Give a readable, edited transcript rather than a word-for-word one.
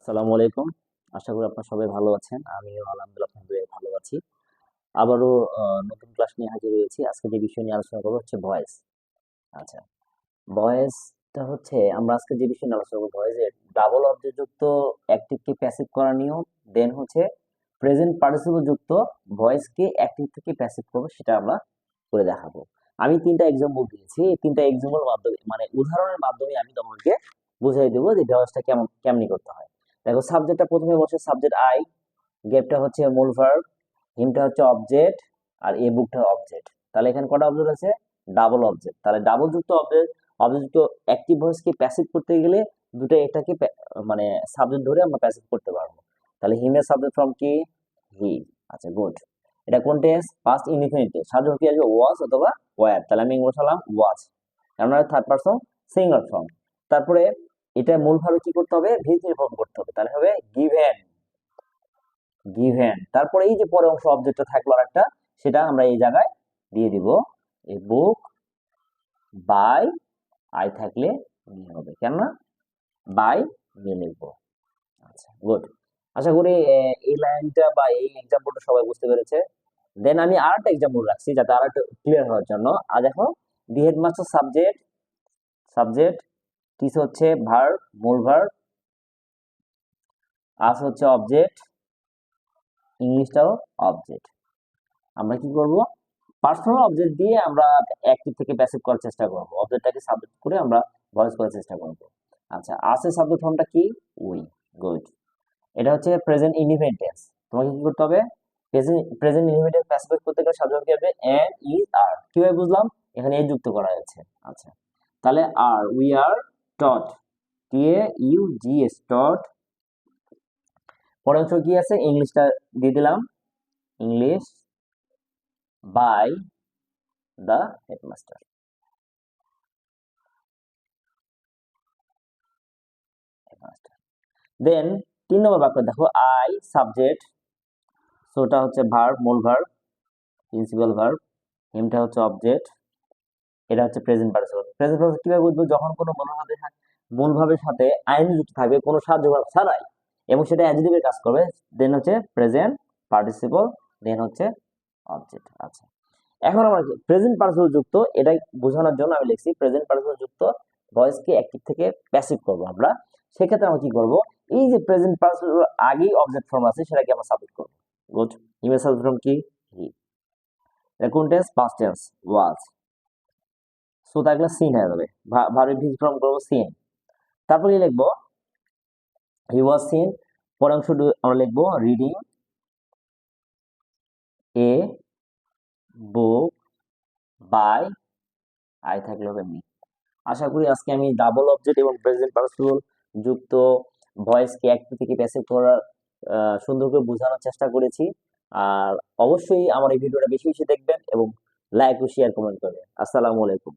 আসসালামু আলাইকুম। আশা করি আপনারা সবাই ভালো আছেন। আমিও আলহামদুলিল্লাহ ভালো আছি। আবারও নতুন ক্লাস নিয়ে হাজির হয়েছি। আজকে যে বিষয় নিয়ে আলোচনা করবো হচ্ছে ভয়েস। আচ্ছা, ভয়েসটা হচ্ছে আমরা আজকে যে বিষয় নিয়ে আলোচনা করবো ভয়েসের ডাবল অবজেক্ট যুক্ত অ্যাক্টিভকে প্যাসিভ করা নিয়ম, দেন হচ্ছে প্রেজেন্ট পার্টিসিপল যুক্ত ভয়েসকে অ্যাক্টিভ থেকে প্যাসিভ করবো সেটা আমরা করে দেখাবো। আমি ৩টা এক্সাম্পল দিয়েছি। এই ৩টা এক্সাম্পল মাধ্যমে মানে উদাহরণের মাধ্যমে আমি তোমাদেরকে বুঝিয়ে দেবো যে ভয়েসটা কেমনি করতে হয়। দেখো সাবজেক্টটা প্রথমে বসে সাবজেক্ট আই, গেটটা হচ্ছে মূল ভার্ব, হিমটা হচ্ছে অবজেক্ট, আর এ বুকটা অবজেক্ট। তাহলে এখানে কটা অবজেক্ট আছে? Double object. তাহলে ডাবল যুক্ত অবজেক্ট অবজেক্ট যুক্ত অ্যাক্টিভ ভয়েসকে প্যাসিভ করতে গেলে দুটো এটাকে মানে সাবজেক্ট ধরে আমরা প্যাসিভ করতে পারবো। তাহলে হিমের সাবজেক্ট ফর্ম কি? হি। আচ্ছা, গুড। এটা কোন টেন্স? Past indefinite. সাবজেক্ট কি আসবে? ওয়াজ অথবা ওয়্যার। তাহলে আমি বসালাম ওয়াজ। আমরা থার্ড পারসন সিঙ্গুলার ফর্ম। তারপরে এটা মূল ভাবে কি করতে হবে? ভিতরি ফর্ম করতে হবে। তাহলে হবে গিভেন। গিভেন। তারপরে এই যে পরে অংশ অবজেক্টটা থাকলো আরেকটা, সেটা আমরা এই জায়গায় দিয়ে দিব। এই বুক বাই আই থাকলে নিয়ে হবে, কেননা বাই নিয়ে লিখবো। আচ্ছা, গুড। আশা করি এই লাইনটা বা এই এক্সাম্পলটা সবাই বুঝতে পেরেছে। দেন আমি আরেকটা এক্সাম্পল রাখছি যাতে আরেকটা ক্লিয়ার হওয়ার জন্য। আর দেখো, দি হেডমাস্টার সাবজেক্ট, সাবজেক্ট, টিস হচ্ছে ভার্ব, মূল ভার্ব, আস হচ্ছে অবজেক্ট, ইংলিশটাও অবজেক্ট। আমরা কি করব? পার্সোনাল অবজেক্ট দিয়ে আমরা অ্যাক্টিভ থেকে প্যাসিভ করার চেষ্টা করব। অবজেক্টটাকে সাবজেক্ট করে আমরা ভয়েস করার চেষ্টা করব। আচ্ছা, আসে সাবজেক্ট ফর্মটা কি? উই। গুড। এটা হচ্ছে প্রেজেন্ট ইনডিফিনিট টেন্স। তোমাকে কি করতে হবে? প্রেজেন্ট ইনডিফিনিট টেন্স প্যাসিভ করতে গেলে সাবজেক্ট কি হবে? Am, is, are. কিভাবে বুঝলাম? এখানে এ যুক্ত করা হয়েছে। আচ্ছা, তাহলে আর we are taught, T A U G H, T. পরের অংশ কি আছে? ইংলিশটা দিয়ে দিলাম, English by the headmaster. Then ৩ নম্বর বাক্য দেখো, আই সাবজেক্ট, সোটা হচ্ছে ভার্ব, মূল ভার্ব, প্রিন্সিপাল ভার্ব, হিমটা হচ্ছে অবজেক্ট, এটা হচ্ছে প্রেজেন্ট পার্টিসিপল। প্রেজেন্ট পার্টিসিপল কিভাবে বুঝবো? যখন কোনো মূল ভাবের সাথে আইন যুক্ত থাকবে কোনো সাহায্য ভার্ব ছাড়াই এবং সেটা অ্যাডজেক্টিভের কাজ করবে, দেন হচ্ছে প্রেজেন্ট পার্টিসিপল, দেন হচ্ছে অবজেক্ট। আচ্ছা, এখন আমরা প্রেজেন্ট পার্টিসিপল যুক্ত এটা বোঝানোর জন্য আমি লিখছি প্রেজেন্ট পার্টিসিপল যুক্ত ভয়েসকে অ্যাক্টিভ থেকে প্যাসিভ করব আমরা। সেক্ষেত্রে আমরা কি করব? এই যে প্রেজেন্ট পার্টিসিপল আগেই অবজেক্ট ফর্ম আছে সেটাকে আমরা সাবমিট করব। গুড। ইমেজ সাবজেক্ট ফর্ম কি? হি। এটা কোন টেন্স? পাস্ট টেন্স, ওয়াজ। সো থাকলে সিন হয়ে যাবে, ভার্বের ভিজ ফর্ম করব সিন। তারপরে কি লিখবো? He was seen. পরের অংশ আমরা লিখবো reading a book by I থাকলে হবে মি। আশা করি আজকে আমি ডাবল অবজেক্ট এবং প্রেজেন্ট পার্টিসিপল যুক্ত ভয়েসকে অ্যাক্টিভ থেকে প্যাসিভ করার সুন্দর করে বোঝানোর চেষ্টা করেছি। আর অবশ্যই আমার এই ভিডিওটা বেশি বেশি দেখবেন এবং লাইক ও শেয়ার কমেন্ট করবেন। আসসালামু আলাইকুম।